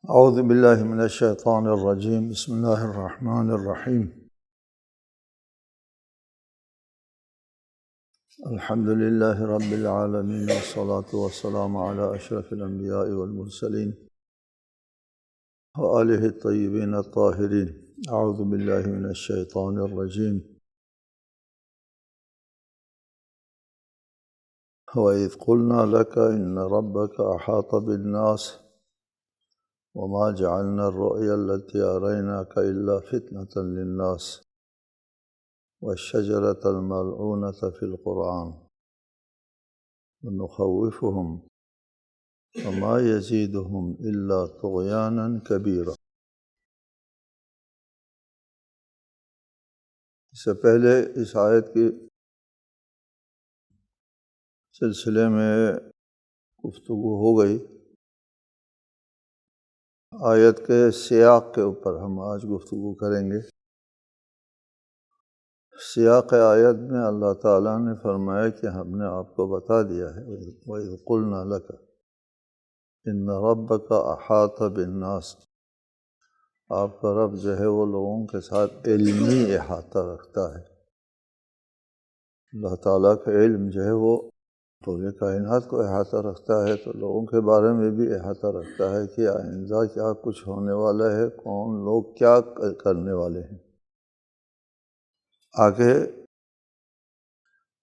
اعوذ باللہ من الشیطان الرجیم بسم اللہ الرحمن الرحیم الحمد للہ رب العالمین والصلاة والسلام علی اشرف الانبیاء والمرسلین وآلہ الطیبین الطاہرین اعوذ باللہ من الشیطان الرجیم وَإِذْ قُلْنَا لَكَ إِنَّ رَبَّكَ أَحَاطَ بِالنَّاسِ وَمَا جَعَلْنَا الرُّؤْيَا الَّتِي أَرَيْنَاكَ إِلَّا فِتْنَةً لِلنَّاسِ وَالشَّجَرَةَ الْمَلْعُونَةَ فِي الْقُرْآنِ وَنُخَوِّفُهُمْ وَمَا يَزِيدُهُمْ إِلَّا طُغْيَانًا كَبِيرًا۔ اس سے پہلے اس آیت کے سلسلے میں گفتگو ہو گئی۔ آیت کے سیاق کے اوپر ہم آج گفتگو کریں گے۔ سیاق آیت میں اللہ تعالیٰ نے فرمایا کہ ہم نے آپ کو بتا دیا ہے وَإِذْ قُلْنَا لَكَ إِنَّ رَبَّكَ أَحَاطَ بِالنَّاسِ، آپ کا رب جو ہے وہ لوگوں کے ساتھ علمی احاطہ رکھتا ہے۔ اللہ تعالیٰ کا علم جو ہے وہ پورے کائنات کو احاطہ رکھتا ہے، تو لوگوں کے بارے میں بھی احاطہ رکھتا ہے کہ آئندہ کیا کچھ ہونے والا ہے، کون لوگ کیا کرنے والے ہیں۔ آگے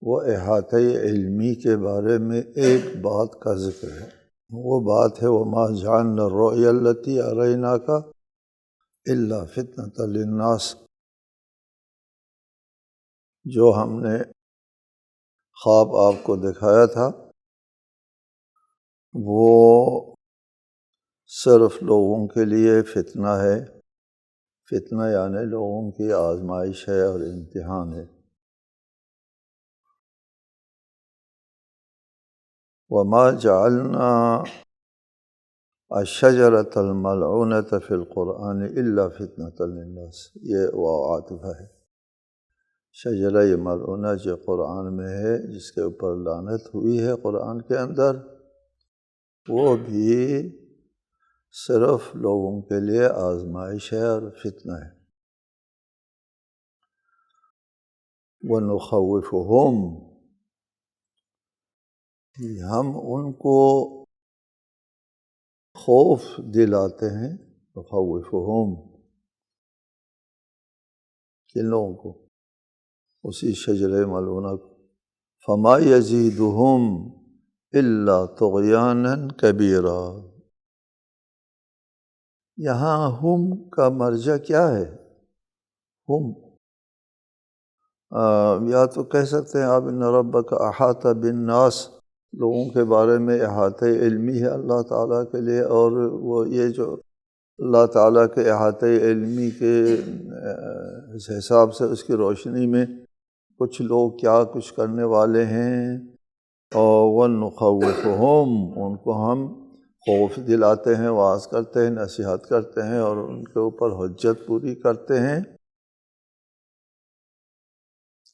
وہ احاطۂ علمی کے بارے میں ایک بات کا ذکر ہے، وہ بات ہے وَمَا جَعَلْنَا الرُّؤْيَا الَّتِي أَرَيْنَاكَ إِلَّا فِتْنَةً لِلنَّاسِ، جو ہم نے خواب آپ کو دکھایا تھا وہ صرف لوگوں کے لیے فتنہ ہے۔ فتنہ یعنی لوگوں کی آزمائش ہے اور امتحان ہے۔ وَمَا جَعَلْنَا الشَّجَرَةَ الْمَلْعُونَةَ فِي الْقُرْآنِ إِلَّا فِتْنَةً لِلنَّاسِ، یہ واو عاطفہ ہے۔ شجرہ ملعونہ جو قرآن میں ہے، جس کے اوپر لعنت ہوئی ہے قرآن کے اندر، وہ بھی صرف لوگوں کے لیے آزمائش ہے اور فتنہ ہے۔ وَنُخَوِّفُهُمْ، ہم ان کو خوف دلاتے ہیں۔ نُخَوِّفُهُمْ، کن لوگوں کو؟ اسی شجرہ ملعونہ کو۔ فَمَا يَزِيدُهُمْ إِلَّا طُغْيَانًا كَبِيرًا، یہاں ہم کا مرجع کیا ہے؟ ہم یا تو کہہ سکتے ہیں آپ ان ربک احاط بالناس، لوگوں کے بارے میں احاطہ علمی ہے اللہ تعالیٰ کے لیے، اور وہ یہ جو اللہ تعالیٰ کے احاطہ علمی کے اس حساب سے اس کی روشنی میں کچھ لوگ کیا کچھ کرنے والے ہیں، اور وَنُخَوِّفُهُمْ، ان کو ہم خوف دلاتے ہیں، واعظ کرتے ہیں، نصیحت کرتے ہیں اور ان کے اوپر حجت پوری کرتے ہیں۔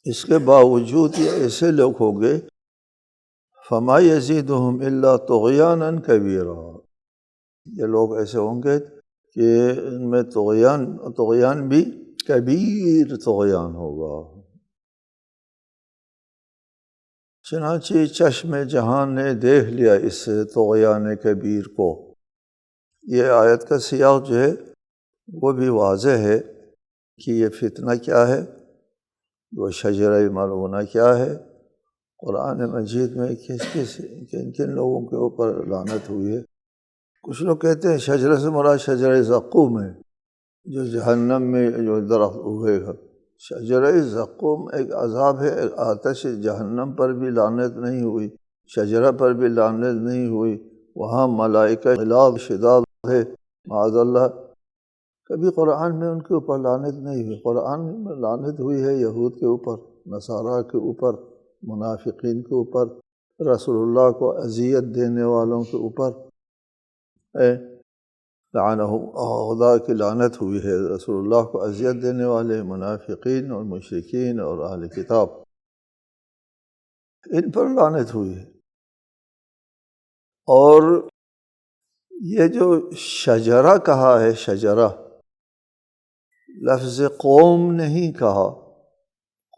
اس کے باوجود یہ ایسے لوگ ہوں گے فَمَا يَزِيدُهُمْ إِلَّا طُغْيَانًا كَبِيرًا، یہ لوگ ایسے ہوں گے کہ ان میں طغیان بھی کبیر طغیان ہوگا۔ چنانچہ چشم جہان نے دیکھ لیا اس طغیان کبیر کو۔ یہ آیت کا سیاق جو ہے وہ بھی واضح ہے کہ یہ فتنہ کیا ہے، وہ شجرہ ملعونہ کیا ہے، قرآن مجید میں کن کن لوگوں کے اوپر لعنت ہوئی ہے۔ کچھ لوگ کہتے ہیں شجرہ سے مراد شجرہ زقوم ہے، جو جہنم میں جو درخت اگے گا۔ شجرہ زقوم ایک عذاب ہے، ایک آتش جہنم پر بھی لعنت نہیں ہوئی، شجرہ پر بھی لعنت نہیں ہوئی، وہاں ملائکہ غلاظ شداد ہے، معاذ اللہ، کبھی قرآن میں ان کے اوپر لعنت نہیں ہوئی۔ قرآن میں لعنت ہوئی ہے یہود کے اوپر، نصارہ کے اوپر، منافقین کے اوپر، رسول اللہ کو اذیت دینے والوں کے اوپر لعنہم، خدا کی لعنت ہوئی ہے رسول اللہ کو اذیت دینے والے منافقین اور مشرکین اور اہل کتاب، ان پر لعنت ہوئی ہے۔ اور یہ جو شجرہ کہا ہے، شجرہ لفظ قوم نہیں کہا،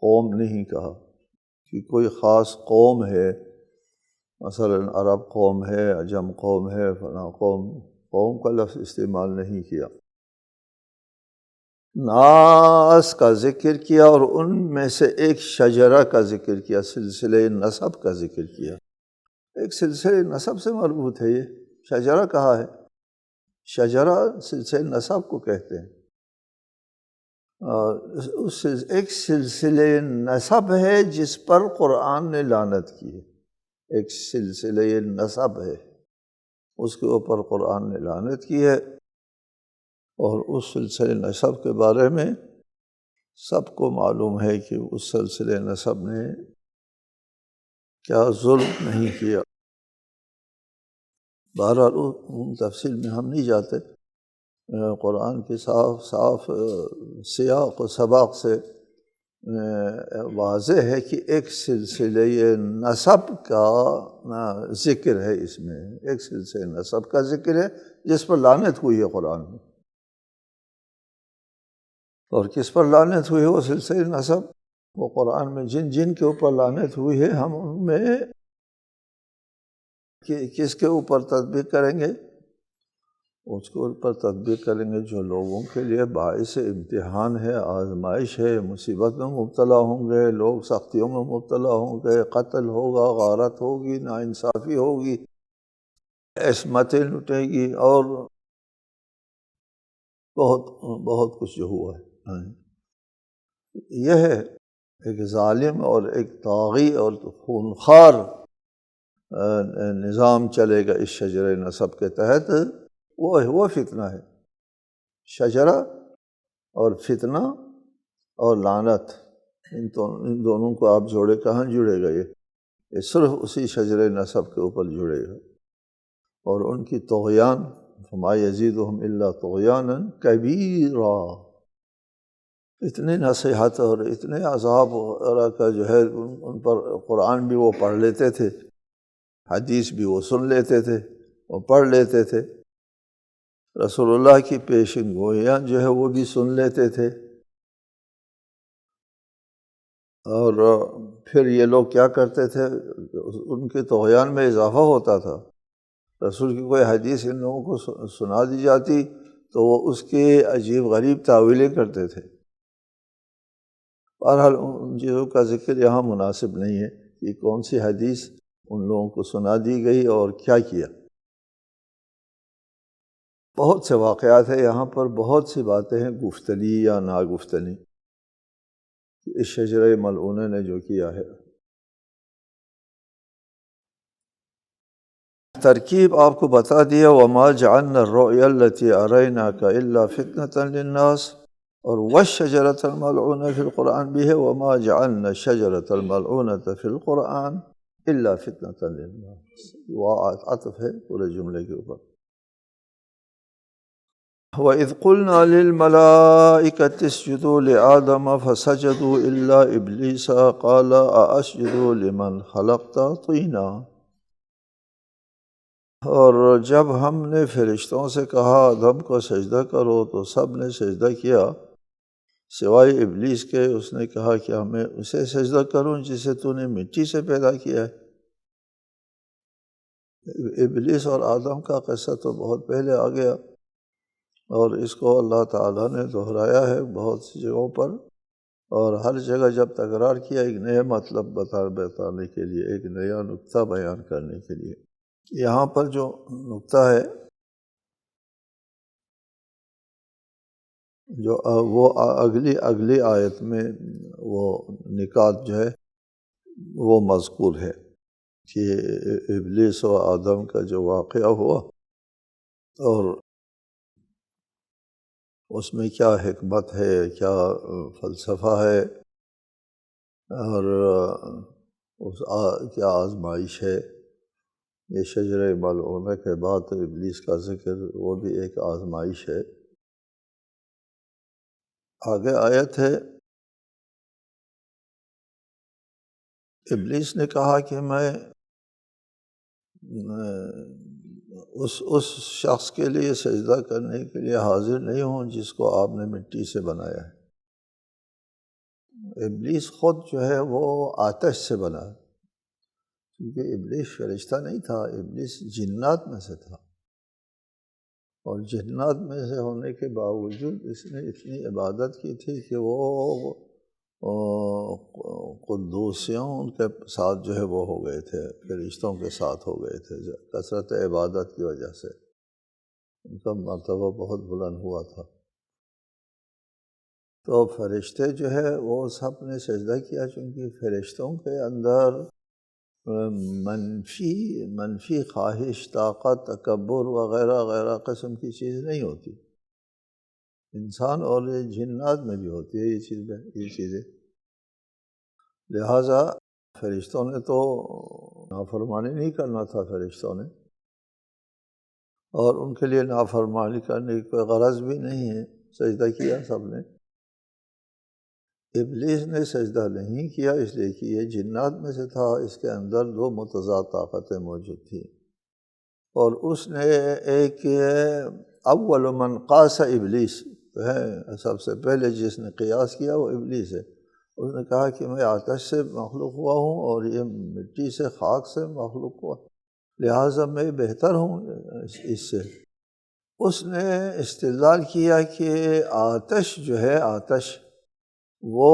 قوم نہیں کہا کہ کوئی خاص قوم ہے، مثلا عرب قوم ہے، عجم قوم ہے، فلاں قوم، قوم کا لفظ استعمال نہیں کیا۔ ناس کا ذکر کیا اور ان میں سے ایک شجرہ کا ذکر کیا، سلسلہ نسب کا ذکر کیا۔ ایک سلسلہ نسب سے مربوط ہے، یہ شجرہ کہا ہے، شجرہ سلسلہ نسب کو کہتے ہیں، اس ایک سلسلہ نسب ہے جس پر قرآن نے لعنت کی ہے، ایک سلسلہ نسب ہے، اس کے اوپر قرآن نے لعنت کی ہے۔ اور اس سلسلہ نسب کے بارے میں سب کو معلوم ہے کہ اس سلسلہ نسب نے کیا ظلم نہیں کیا۔ بہرحال ان تفصیل میں ہم نہیں جاتے، قرآن کے صاف سیاق و سباق سے واضح ہے کہ ایک سلسلہ نسب کا ذکر ہے، اس میں ایک سلسلہ نسب کا ذکر ہے جس پر لعنت ہوئی ہے قرآن میں۔ اور کس پر لعنت ہوئی ہے وہ سلسلہ نسب؟ وہ قرآن میں جن جن کے اوپر لعنت ہوئی ہے، ہم ان میں کس کے اوپر تطبیق کریں گے؟ اس کے اوپر تطبیق کریں گے جو لوگوں کے لیے باعث امتحان ہے، آزمائش ہے، مصیبت میں مبتلا ہوں گے، لوگ سختیوں میں مبتلا ہوں گے، قتل ہوگا، غارت ہوگی، ناانصافی ہوگی، عصمتیں لٹے گی، اور بہت کچھ جو ہوا ہے۔ یہ ہے ایک ظالم اور ایک طاغی اور خونخوار نظام چلے گا اس شجرہ نسب کے تحت، وہ فتنہ ہے۔ شجرہ اور فتنہ اور لعنت، ان دونوں کو آپ جوڑے، کہاں جڑے گا؟ یہ صرف اسی شجرہ نسب کے اوپر جڑے گا۔ اور ان کی طغیان، فما یزیدہم الا طغیانا کبیرا، اتنے نصیحت اور اتنے عذاب وغیرہ کا جو ہے ان پر، قرآن بھی وہ پڑھ لیتے تھے، حدیث بھی وہ سن لیتے تھے، وہ پڑھ لیتے تھے، رسول اللہ کی پیشن گوئیاں جو ہے وہ بھی سن لیتے تھے۔ اور پھر یہ لوگ کیا کرتے تھے؟ ان کے طغیان میں اضافہ ہوتا تھا، رسول کی کوئی حدیث ان لوگوں کو سنا دی جاتی تو وہ اس کے عجیب غریب تاویلیں کرتے تھے۔ بہرحال ان چیزوں کا ذکر یہاں مناسب نہیں ہے کہ کون سی حدیث ان لوگوں کو سنا دی گئی اور کیا کیا۔ بہت سے واقعات ہیں یہاں پر، بہت سی باتیں ہیں گفتنی یا ناگفتنی، اس شجرہ ملعونہ نے جو کیا ہے۔ ترکیب آپ کو بتا دیا، وَمَا جَعَلْنَا الرُّؤْيَا الَّتِي أَرَيْنَاكَ إِلَّا فِتْنَةً لِلنَّاسِ، اور وَالشَّجَرَةَ الْمَلْعُونَةَ فِي الْقُرْآنِ بھی ہے، وَمَا جَعَلْنَا الشَّجَرَةَ الْمَلْعُونَةَ فِي الْقُرْآنِ إِلَّا فِتْنَةً لِلنَّاسِ، وہ عطف ہے پورے جملے کے اوپر۔ وَإِذْ قُلْنَا لِلْمَلَائِكَةِ اسْجُدُوا لِآدَمَ فَسَجَدُوا إِلَّا إِبْلِيسَ قَالَ أَأَسْجُدُ لِمَنْ خَلَقْتَ طِينًا، اور جب ہم نے فرشتوں سے کہا آدم کو سجدہ کرو تو سب نے سجدہ کیا سوائے ابلیس کے، اس نے کہا کہ میں اسے سجدہ کروں جسے تو نے مٹی سے پیدا کیا ہے۔ ابلیس اور آدم کا قصہ تو بہت پہلے آ گیا، اور اس کو اللہ تعالیٰ نے دہرایا ہے بہت سی جگہوں پر، اور ہر جگہ جب تکرار کیا ایک نیا مطلب بتانے کے لیے، ایک نیا نقطہ بیان کرنے کے لیے۔ یہاں پر جو نقطہ ہے جو وہ اگلی آیت میں وہ نکات جو ہے وہ مذکور ہے کہ ابلیس و آدم کا جو واقعہ ہوا اور اس میں کیا حکمت ہے، کیا فلسفہ ہے، اور کیا آزمائش ہے۔ یہ شجرہ ملعونہ کے بعد ابلیس کا ذکر، وہ بھی ایک آزمائش ہے۔ آگے آیت ہے، ابلیس نے کہا کہ میں اس شخص کے لیے سجدہ کرنے کے لیے حاضر نہیں ہوں جس کو آپ نے مٹی سے بنایا ہے۔ ابلیس خود جو ہے وہ آتش سے بنا ہے، کیونکہ ابلیس فرشتہ نہیں تھا، ابلیس جنات میں سے تھا، اور جنات میں سے ہونے کے باوجود اس نے اتنی عبادت کی تھی کہ وہ قدوسیوں کے ساتھ جو ہے وہ ہو گئے تھے، فرشتوں کے ساتھ ہو گئے تھے، کثرت عبادت کی وجہ سے ان کا مرتبہ بہت بلند ہوا تھا۔ تو فرشتے جو ہے وہ سب نے سجدہ کیا، چونکہ فرشتوں کے اندر منفی خواہش، طاقت، تکبر وغیرہ غیرہ قسم کی چیز نہیں ہوتی۔ انسان اور جنات میں بھی ہوتی ہے یہ چیزیں، لہٰذا فرشتوں نے تو نافرمانی نہیں کرنا تھا فرشتوں نے، اور ان کے لیے نافرمانی کرنے کی کوئی غرض بھی نہیں ہے، سجدہ کیا سب نے۔ ابلیس نے سجدہ نہیں کیا اس لیے کہ یہ جنات میں سے تھا، اس کے اندر دو متضاد طاقتیں موجود تھیں، اور اس نے ایک اول من قاس ابلیس ہے، سب سے پہلے جس نے قیاس کیا وہ ابلیس ہے۔ اس نے کہا کہ میں آتش سے مخلوق ہوا ہوں اور یہ مٹی سے، خاک سے مخلوق ہوا، لہٰذا میں بہتر ہوں اس سے۔ اس نے استدلال کیا کہ آتش جو ہے، آتش وہ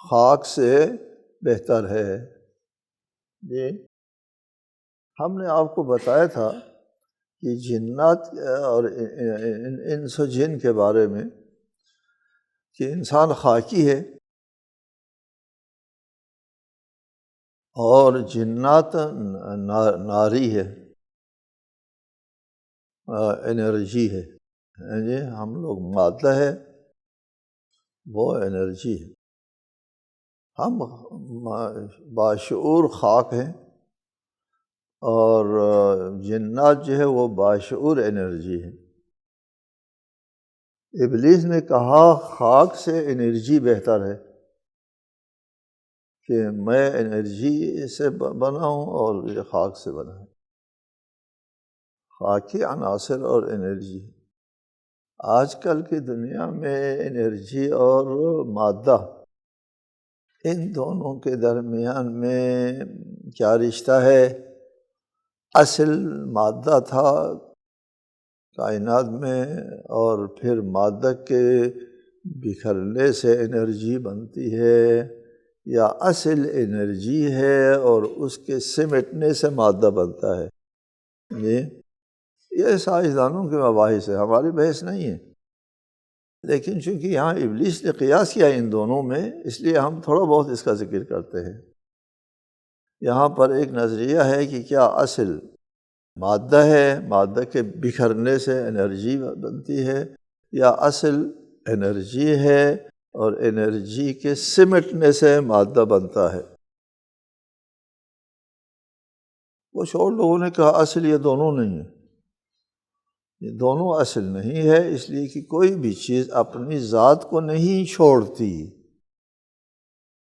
خاک سے بہتر ہے۔ جی ہم نے آپ کو بتایا تھا کہ جنات اور انس و جن کے بارے میں کہ انسان خاکی ہے اور جنات ناری ہے، انرجی ہے۔ جی ہم لوگ مادہ ہے، وہ انرجی ہے۔ ہم باشعور خاک ہیں اور جنات جو ہے وہ باشعور انرجی ہے۔ ابلیس نے کہا خاک سے انرجی بہتر ہے، کہ میں انرجی سے بنا ہوں اور یہ خاک سے بنا ہے۔ خاکی عناصر اور انرجی، آج کل کی دنیا میں انرجی اور مادہ، ان دونوں کے درمیان میں کیا رشتہ ہے؟ اصل مادہ تھا کائنات میں، اور پھر مادہ کے بکھرنے سے انرجی بنتی ہے، یا اصل انرجی ہے اور اس کے سمٹنے سے مادہ بنتا ہے؟ جی یہ سائنسدانوں کے مباحث ہے، ہماری بحث نہیں ہے، لیکن چونکہ یہاں ابلیس نے قیاس کیا ان دونوں میں، اس لیے ہم تھوڑا بہت اس کا ذکر کرتے ہیں۔ یہاں پر ایک نظریہ ہے کہ کیا اصل مادہ ہے، مادہ کے بکھرنے سے انرجی بنتی ہے، یا اصل انرجی ہے اور انرجی کے سمٹنے سے مادہ بنتا ہے؟ کچھ اور لوگوں نے کہا اصل یہ دونوں نہیں ہے، یہ دونوں اصل نہیں ہے، اس لیے کہ کوئی بھی چیز اپنی ذات کو نہیں چھوڑتی۔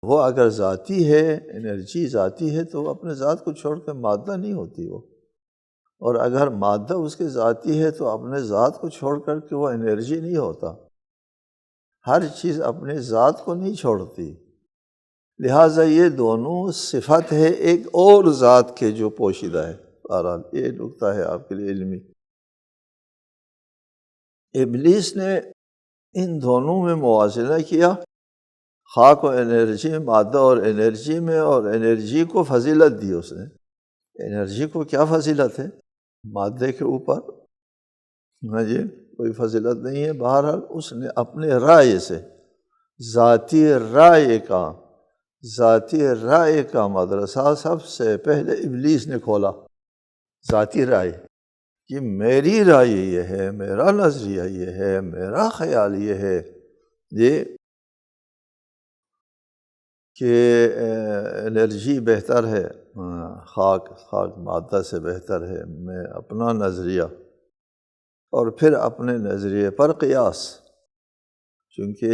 وہ اگر ذاتی ہے، انرجی ذاتی ہے، تو وہ اپنے ذات کو چھوڑ کے مادہ نہیں ہوتی وہ، اور اگر مادہ اس کے ذاتی ہے تو اپنے ذات کو چھوڑ کر کے وہ انرجی نہیں ہوتا۔ ہر چیز اپنے ذات کو نہیں چھوڑتی، لہٰذا یہ دونوں صفت ہے ایک اور ذات کے جو پوشیدہ ہے۔ بہرحال یہ نکتہ ہے آپ کے لیے علمی۔ ابلیس نے ان دونوں میں موازنہ کیا، خاک و انرجی، مادہ اور انرجی میں، اور انرجی کو فضیلت دی اس نے۔ انرجی کو کیا فضیلت ہے؟ مادے کے اوپر جی کوئی فضیلت نہیں ہے۔ بہرحال اس نے اپنے رائے سے، ذاتی رائے کا مدرسہ سب سے پہلے ابلیس نے کھولا۔ ذاتی رائے کہ میری رائے یہ ہے، میرا نظریہ یہ ہے، میرا خیال یہ ہے یہ کہ انرجی بہتر ہے، خاک مادہ سے بہتر ہے، میں اپنا نظریہ، اور پھر اپنے نظریے پر قیاس، چونکہ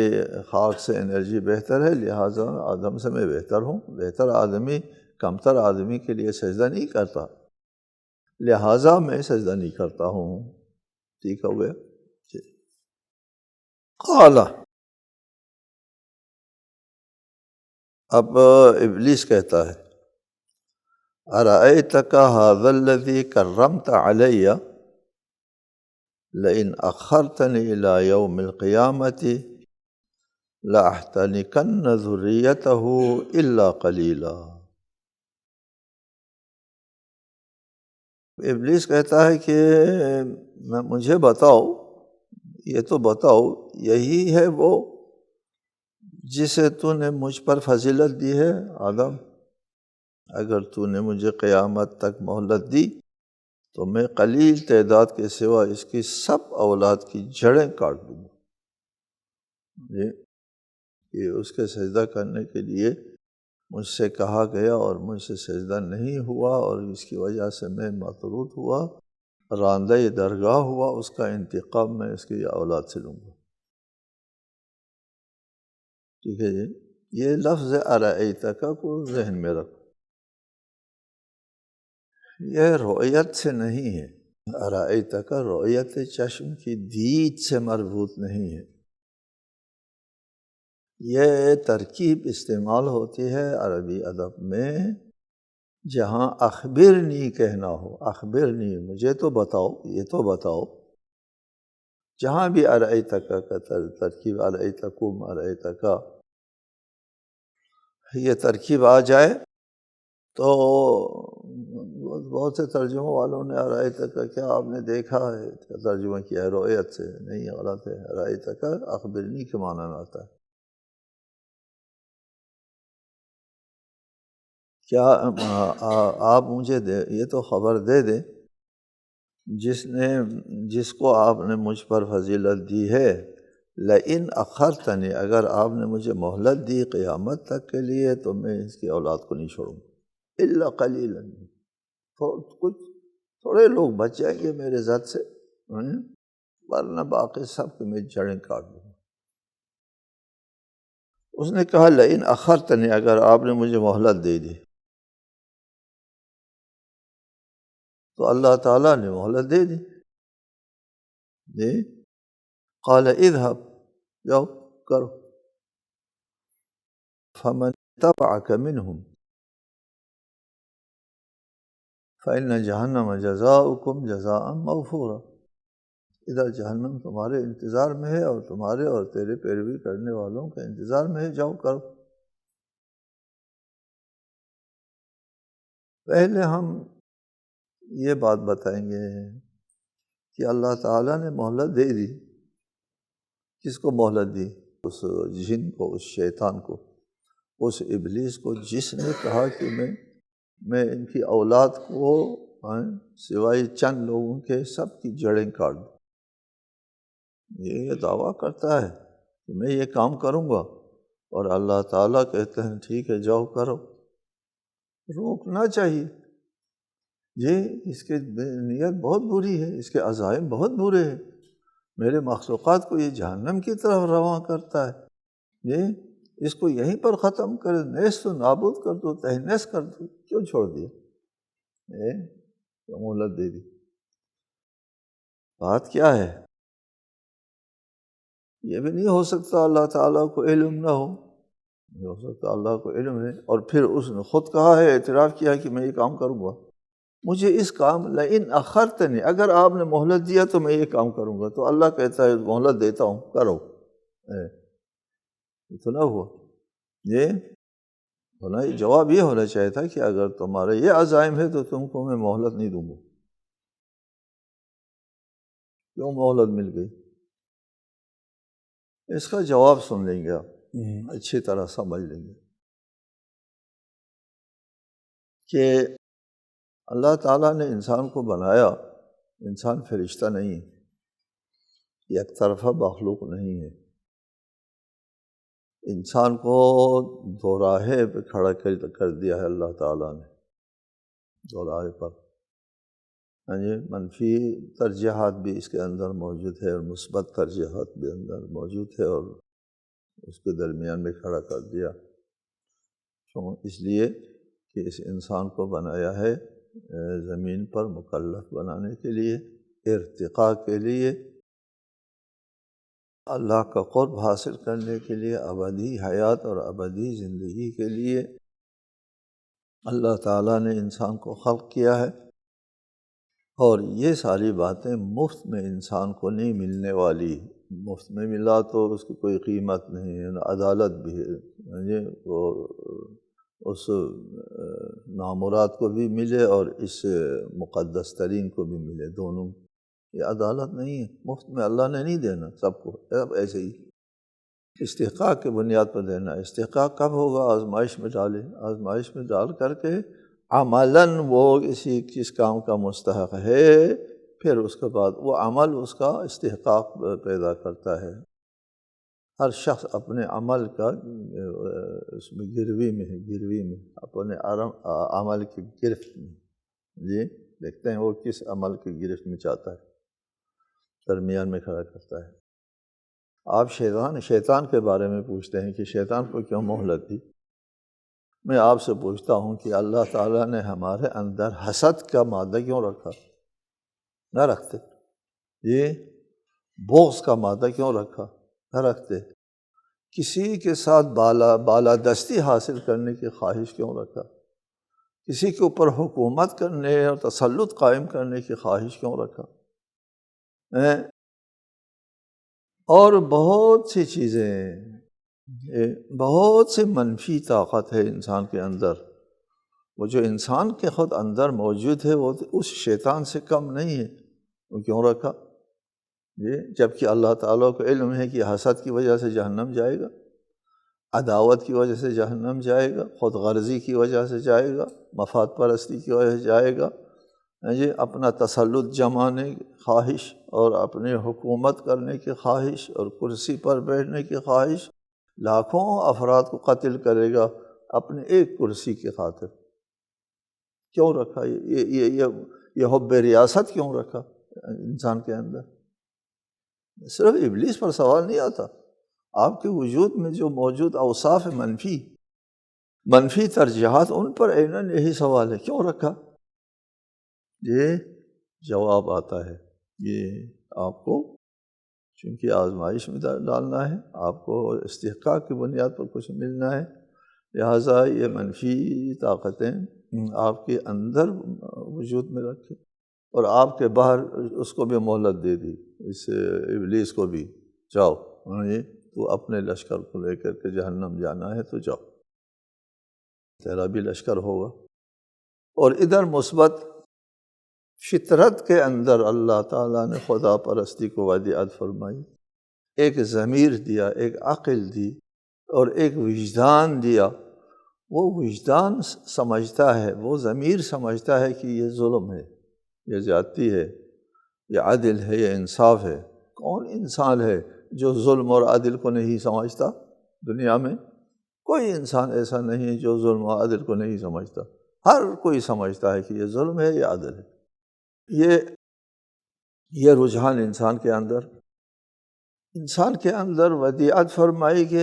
خاک سے انرجی بہتر ہے لہٰذا آدم سے میں بہتر ہوں۔ بہتر آدمی کمتر آدمی کے لیے سجدہ نہیں کرتا، لہٰذا میں سجدہ نہیں کرتا ہوں۔ ٹھیک ہو گیا؟ قال، اب ابلیس کہتا ہے ارأیتک ھذا الذی کرمت علی لئن اخرتنی الی یوم القیامۃ لاحتنکن ذریتہ الا قلیلا۔ ابلیس کہتا ہے کہ مجھے بتاؤ، یہ تو بتاؤ، یہی ہے وہ جسے تو نے مجھ پر فضیلت دی ہے آدم؟ اگر تو نے مجھے قیامت تک مہلت دی تو میں قلیل تعداد کے سوا اس کی سب اولاد کی جڑیں کاٹ دوں گا۔ یہ اس کے سجدہ کرنے کے لیے مجھ سے کہا گیا اور مجھ سے سجدہ نہیں ہوا، اور اس کی وجہ سے میں مطرود ہوا، راندہ درگاہ ہوا، اس کا انتقام میں اس کی اولاد سے لوں گا۔ ٹھیک ہے جی؟ یہ لفظ ارأیتک کو ذہن میں رکھو، یہ رؤیت سے نہیں ہے۔ ارأیتک رؤیت چشم کی دید سے مربوط نہیں ہے۔ یہ ترکیب استعمال ہوتی ہے عربی ادب میں جہاں اخبرنی کہنا ہو، اخبرنی مجھے تو بتاؤ، یہ تو بتاؤ، جہاں بھی ارأیتک کا ترکیب ارأیتکم ارأیتک یہ ترکیب آ جائے تو بہت سے ترجمہ والوں نے ارأیتک کیا آپ نے دیکھا ہے ترجمہ کیا ہے رؤیت سے، نہیں، غلط ہے۔ ارأیتک اخبرنی کے معنی میں آتا ہے۔ کیا آپ مجھے یہ تو خبر دے دیں جس کو آپ نے مجھ پر فضیلت دی ہے، لئن اخرتنی، اگر آپ نے مجھے مہلت دی قیامت تک کے لیے تو میں اس کی اولاد کو نہیں چھوڑوں گا، الا قلیلا، کچھ تھوڑے لوگ بچ جائیں گے میرے ذات سے، ورنہ باقی سب کے میں جڑیں کاٹ دوں گا۔ اس نے کہا لئن اخرتنی، اگر آپ نے مجھے مہلت دے دی، تو اللہ تعالیٰ نے مہلت دے دی۔ جی، قال اذهب، جاؤ کرو، فمن تبعك منهم فإن جہنم جزاؤکم جزاء موفورا، ادھر جہنم تمہارے انتظار میں ہے اور تمہارے اور تیرے پیروی کرنے والوں کے انتظار میں ہے، جاؤ کرو۔ پہلے ہم یہ بات بتائیں گے کہ اللہ تعالیٰ نے مہلت دے دی، کس کو مہلت دی؟ اس جن کو، اس شیطان کو، اس ابلیس کو، جس نے کہا کہ میں ان کی اولاد کو سوائے چند لوگوں کے سب کی جڑیں کاٹ دوں۔ یہ دعویٰ کرتا ہے کہ میں یہ کام کروں گا، اور اللہ تعالیٰ کہتے ہیں ٹھیک ہے جاؤ کرو۔ روکنا چاہیے جی، اس کے نیت بہت بری ہے، اس کے عزائم بہت برے ہیں، میرے مخلوقات کو یہ جہنم کی طرف رواں کرتا ہے جی، اس کو یہیں پر ختم کر، نیست و نابود کر دو، تہنیس کر دو، کیوں چھوڑ دیا؟ کیوں مہلت دے دی؟ بات کیا ہے؟ یہ بھی نہیں ہو سکتا اللہ تعالیٰ کو علم نہ ہو، نہیں ہو سکتا، اللہ کو علم ہے، اور پھر اس نے خود کہا ہے، اعتراف کیا کہ میں یہ کام کروں گا، مجھے اس کام، لئن اخرتنی، اگر آپ نے مہلت دیا تو میں یہ کام کروں گا، تو اللہ کہتا ہے مہلت دیتا ہوں، کرو۔ یہ تو نہ ہوا، یہ ہونا، جواب یہ ہونا چاہیے تھا کہ اگر تمہارے یہ عزائم ہے تو تم کو میں مہلت نہیں دوں گا۔ کیوں مہلت مل گئی؟ اس کا جواب سن لیں گے آپ، اچھی طرح سمجھ لیں گے کہ اللہ تعالیٰ نے انسان کو بنایا، انسان فرشتہ نہیں ہے، یک طرفہ مخلوق نہیں ہے، انسان کو دو راہے پہ کھڑا کر دیا ہے اللہ تعالیٰ نے، دو راہے پر، منفی ترجیحات بھی اس کے اندر موجود ہے اور مثبت ترجیحات بھی اندر موجود ہے، اور اس کے درمیان میں کھڑا کر دیا، کیوں؟ اس لیے کہ اس انسان کو بنایا ہے زمین پر مکلف بنانے کے لیے، ارتقاء کے لیے، اللہ کا قرب حاصل کرنے کے لیے، ابدی حیات اور ابدی زندگی کے لیے اللہ تعالیٰ نے انسان کو خلق کیا ہے۔ اور یہ ساری باتیں مفت میں انسان کو نہیں ملنے والی۔ مفت میں ملا تو اس کی کوئی قیمت نہیں ہے، عدالت بھی ہے، اور اس نامراد کو بھی ملے اور اس مقدس ترین کو بھی ملے، دونوں۔ یہ عدالت نہیں ہے، مفت میں اللہ نے نہیں دینا سب کو، اب ایسے ہی استحقاق کی بنیاد پر دینا۔ استحقاق کب ہوگا؟ آزمائش میں ڈالے، آزمائش میں ڈال کر کے عملاً وہ کس کام کا مستحق ہے، پھر اس کے بعد وہ عمل اس کا استحقاق پیدا کرتا ہے۔ ہر شخص اپنے عمل کا اس میں گروی میں ہے، گروی میں، اپنے عمل کی گرفت میں۔ جی دیکھتے ہیں وہ کس عمل کی گرفت میں چاہتا ہے، درمیان میں کھڑا کرتا ہے۔ آپ شیطان کے بارے میں پوچھتے ہیں کہ شیطان کو کیوں مہلت دی؟ میں آپ سے پوچھتا ہوں کہ اللہ تعالیٰ نے ہمارے اندر حسد کا مادہ کیوں رکھا؟ نہ رکھتے۔ یہ بغض کا مادہ کیوں رکھا؟ نہ رکھتے۔ کسی کے ساتھ بالادستی حاصل کرنے کی خواہش کیوں رکھا؟ کسی کے اوپر حکومت کرنے اور تسلط قائم کرنے کی خواہش کیوں رکھا؟ اور بہت سی چیزیں، بہت سے منفی طاقت ہے انسان کے اندر۔ وہ جو انسان کے خود اندر موجود ہے وہ اس شیطان سے کم نہیں ہے، وہ کیوں رکھا؟ جبکہ اللہ تعالیٰ کو علم ہے کہ حسد کی وجہ سے جہنم جائے گا، عداوت کی وجہ سے جہنم جائے گا، خود غرضی کی وجہ سے جائے گا، مفاد پرستی کی وجہ سے جائے گا، اپنا تسلط جمانے کی خواہش اور اپنی حکومت کرنے کی خواہش اور کرسی پر بیٹھنے کی خواہش، لاکھوں افراد کو قتل کرے گا اپنے ایک کرسی کی خاطر۔ کیوں رکھا یہ حب ریاست کیوں رکھا انسان کے اندر؟ صرف ابلیس پر سوال نہیں آتا، آپ کے وجود میں جو موجود اوصاف منفی ترجیحات، ان پر عیناً یہی سوال ہے، کیوں رکھا؟ یہ جواب آتا ہے، یہ آپ کو چونکہ آزمائش میں ڈالنا ہے، آپ کو استحقاق کی بنیاد پر کچھ ملنا ہے، لہٰذا یہ منفی طاقتیں آپ کے اندر وجود میں رکھے اور آپ کے باہر اس کو بھی مہلت دے دی، اس ابلیس کو بھی، جاؤ تو اپنے لشکر کو لے کر کے جہنم جانا ہے تو جاؤ، تیرا بھی لشکر ہوگا۔ اور ادھر مثبت فطرت کے اندر اللہ تعالیٰ نے خدا پرستی کو ودیعت فرمائی، ایک ضمیر دیا، ایک عقل دی اور ایک وجدان دیا۔ وہ وجدان سمجھتا ہے، وہ ضمیر سمجھتا ہے کہ یہ ظلم ہے، یہ زیادتی ہے، یہ عدل ہے، یہ انصاف ہے۔ کون انسان ہے جو ظلم اور عدل کو نہیں سمجھتا؟ دنیا میں کوئی انسان ایسا نہیں ہے جو ظلم اور عدل کو نہیں سمجھتا، ہر کوئی سمجھتا ہے کہ یہ ظلم ہے، یہ عدل ہے۔ یہ رجحان انسان کے اندر ودیعت فرمائی کہ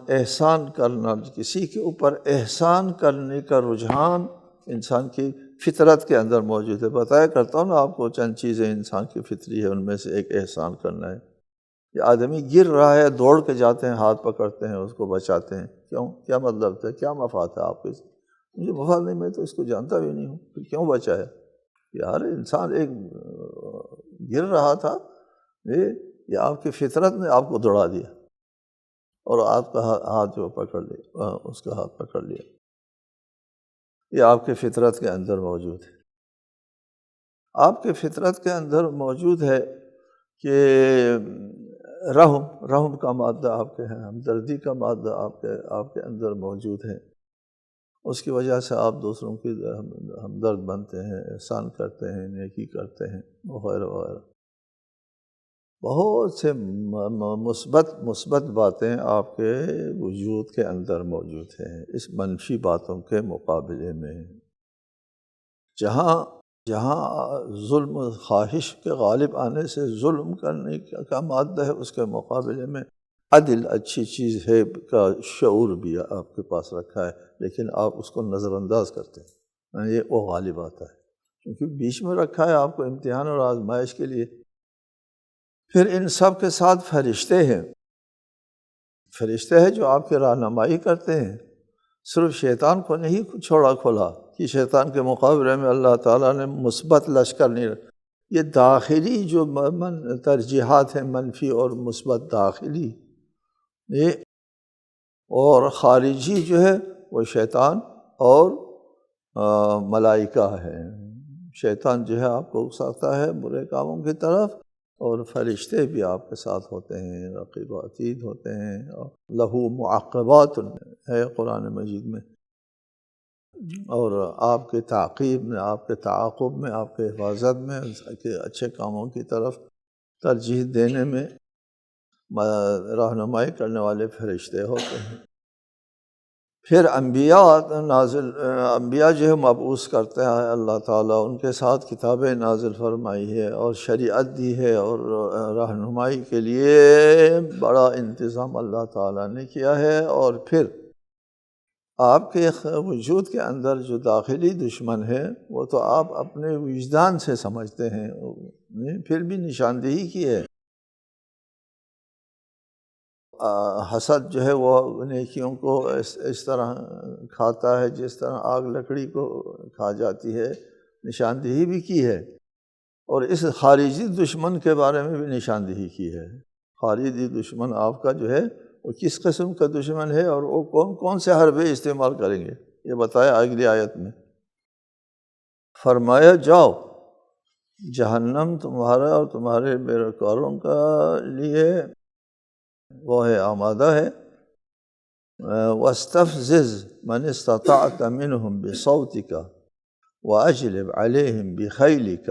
احسان کرنا، کسی کے اوپر احسان کرنے کا رجحان انسان کی فطرت کے اندر موجود ہے۔ بتایا کرتا ہوں نا آپ کو، چند چیزیں انسان کی فطری ہے، ان میں سے ایک احسان کرنا ہے۔ یہ آدمی گر رہا ہے، دوڑ کے جاتے ہیں، ہاتھ پکڑتے ہیں، اس کو بچاتے ہیں، کیوں؟ کیا مطلب تھا؟ کیا مفاد ہے آپ کو؟ مجھے مفاد نہیں، میں تو اس کو جانتا بھی نہیں ہوں، پھر کیوں بچایا؟ یار انسان ایک گر رہا تھا، یہ آپ کی فطرت نے آپ کو دوڑا دیا اور آپ کا ہاتھ جو پکڑ لیا، اس کا ہاتھ پکڑ لیا۔ یہ آپ کے فطرت کے اندر موجود ہے۔ آپ کے فطرت کے اندر موجود ہے کہ رحم کا مادہ آپ کے ہیں، ہمدردی کا مادہ آپ کے اندر موجود ہے۔ اس کی وجہ سے آپ دوسروں کی ہمدرد بنتے ہیں، احسان کرتے ہیں، نیکی کرتے ہیں، وغیرہ وغیرہ۔ بہت سے مثبت باتیں آپ کے وجود کے اندر موجود ہیں، اس منفی باتوں کے مقابلے میں۔ جہاں ظلم و خواہش کے غالب آنے سے ظلم کرنے کا مادہ ہے، اس کے مقابلے میں عدل اچھی چیز ہے کا شعور بھی آپ کے پاس رکھا ہے، لیکن آپ اس کو نظر انداز کرتے ہیں۔ یہ وہ غالب آتا ہے، کیونکہ بیچ میں رکھا ہے آپ کو امتحان اور آزمائش کے لیے۔ پھر ان سب کے ساتھ فرشتے ہیں، فرشتے ہیں جو آپ کی رہنمائی کرتے ہیں۔ صرف شیطان کو نہیں چھوڑا کھولا کہ شیطان کے مقابلے میں اللہ تعالیٰ نے مثبت لشکر نہیں رکھا۔ یہ داخلی جو ترجیحات ہیں، منفی اور مثبت داخلی، یہ اور خارجی جو ہے وہ شیطان اور ملائکہ ہے۔ شیطان جو ہے آپ کو اکساتا ہے برے کاموں کی طرف، اور فرشتے بھی آپ کے ساتھ ہوتے ہیں، رقیب و عتید ہوتے ہیں، اور لہو معقبات ہے قرآن مجید میں، اور آپ کے تعقیب میں، آپ کے تعاقب میں، آپ کے حفاظت میں، کہ اچھے کاموں کی طرف ترجیح دینے میں رہنمائی کرنے والے فرشتے ہوتے ہیں۔ پھر انبیاء جو ہے مبعوث کرتے ہیں اللہ تعالیٰ، ان کے ساتھ کتابیں نازل فرمائی ہے اور شریعت دی ہے، اور رہنمائی کے لیے بڑا انتظام اللہ تعالیٰ نے کیا ہے۔ اور پھر آپ کے وجود کے اندر جو داخلی دشمن ہے وہ تو آپ اپنے وجدان سے سمجھتے ہیں، پھر بھی نشاندہی کی ہے۔ حسد جو ہے وہ نیکیوں کو اس طرح کھاتا ہے جس طرح آگ لکڑی کو کھا جاتی ہے، نشاندہی بھی کی ہے۔ اور اس خارجی دشمن کے بارے میں بھی نشاندہی کی ہے۔ خارجی دشمن آپ کا جو ہے وہ کس قسم کا دشمن ہے، اور وہ کون کون سے حربے استعمال کریں گے، یہ بتایا اگلی آیت میں۔ فرمایا جاؤ، جہنم تمہارا اور تمہارے پیروکاروں کا لیے وہ ہے، آمادہ ہے۔ وَاسْتَفْزِزْ مَنِ اسْتَطَعْتَ مِنْهُمْ بِصَوْتِكَ وَأَجْلِبْ عَلَيْهِمْ بِخَيْلِكَ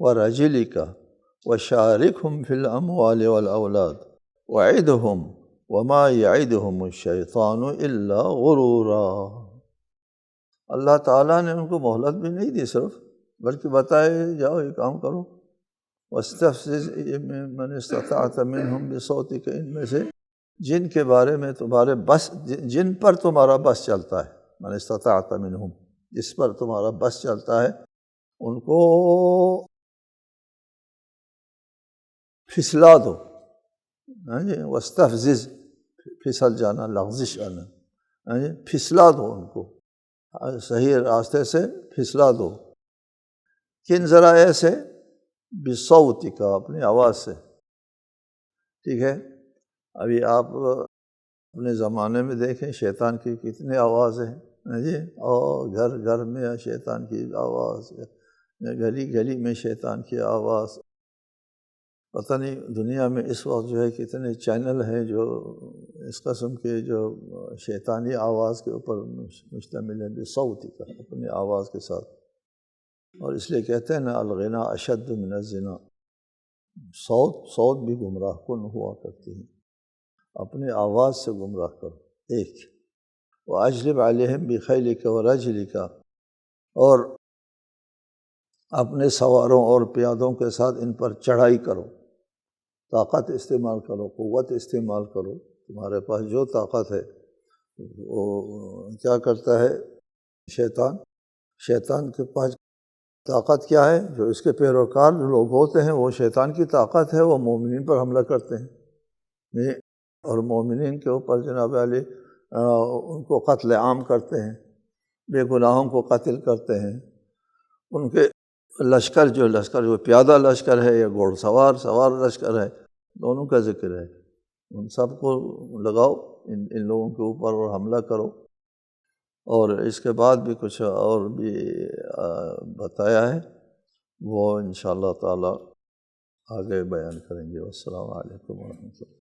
وَرَجِلِكَ وَشَارِكْهُمْ فِي الْأَمْوَالِ وَالْأَوْلَادِ وَعِدْهُمْ وَمَا يَعِدُهُمُ الشَّيْطَانُ إِلَّا غُرُورًا۔ اللہ تعالیٰ نے ان کو مہلت بھی نہیں دی صرف، بلکہ بتائے جاؤ یہ کام کرو۔ وَاسْتَفْزِزْ مَنِ اسْتَطَعْتَ مِنْهُمْ بِصَوْتِكَ، ان میں سے جن کے بارے میں تمہارے بس، جن پر تمہارا بس چلتا ہے، مَنِ اسْتَطَعْتَ مِنْهُمْ، جس پر تمہارا بس چلتا ہے، ان کو پھسلا دو۔ وَاسْتَفْزِزْ، پھسل جانا، لغزش آنا، پھسلا دو ان کو، صحیح راستے سے پھسلا دو۔ کن ذرائع سے؟ بصوتک، اپنی آواز سے۔ ٹھیک ہے، ابھی آپ اپنے زمانے میں دیکھیں شیطان کی کتنے آوازیں ہیں، اور گھر گھر میں شیطان کی آواز، گلی گلی میں شیطان کی آواز۔ پتہ نہیں دنیا میں اس وقت جو ہے کتنے چینل ہیں جو اس قسم کے جو شیطانی آواز کے اوپر مشتمل ہیں، بصوتک، اپنی آواز کے ساتھ۔ اور اس لیے کہتے ہیں نا، الغنا اشد من الزنا، صوت بھی گمراہ کن ہوا کرتی ہے، اپنی آواز سے گمراہ کرو۔ ایک وَأَجْلِبْ عَلَيْهِمْ بِخَيْلِكَ وَرَجْلِكَ، اور اپنے سواروں اور پیادوں کے ساتھ ان پر چڑھائی کرو، طاقت استعمال کرو، قوت استعمال کرو۔ تمہارے پاس جو طاقت ہے، وہ کیا کرتا ہے شیطان کے پاس طاقت کیا ہے؟ جو اس کے پیروکار لوگ ہوتے ہیں، وہ شیطان کی طاقت ہے، وہ مومنین پر حملہ کرتے ہیں، اور مومنین کے اوپر جناب علی ان کو قتل عام کرتے ہیں، بے گناہوں کو قتل کرتے ہیں۔ ان کے لشکر جو پیادہ لشکر ہے یا گھوڑ سوار لشکر ہے، دونوں کا ذکر ہے، ان سب کو لگاؤ ان لوگوں کے اوپر اور حملہ کرو۔ اور اس کے بعد بھی کچھ اور بھی بتایا ہے، وہ انشاءاللہ تعالی آگے بیان کریں گے۔ والسلام علیکم ورحمۃ اللہ۔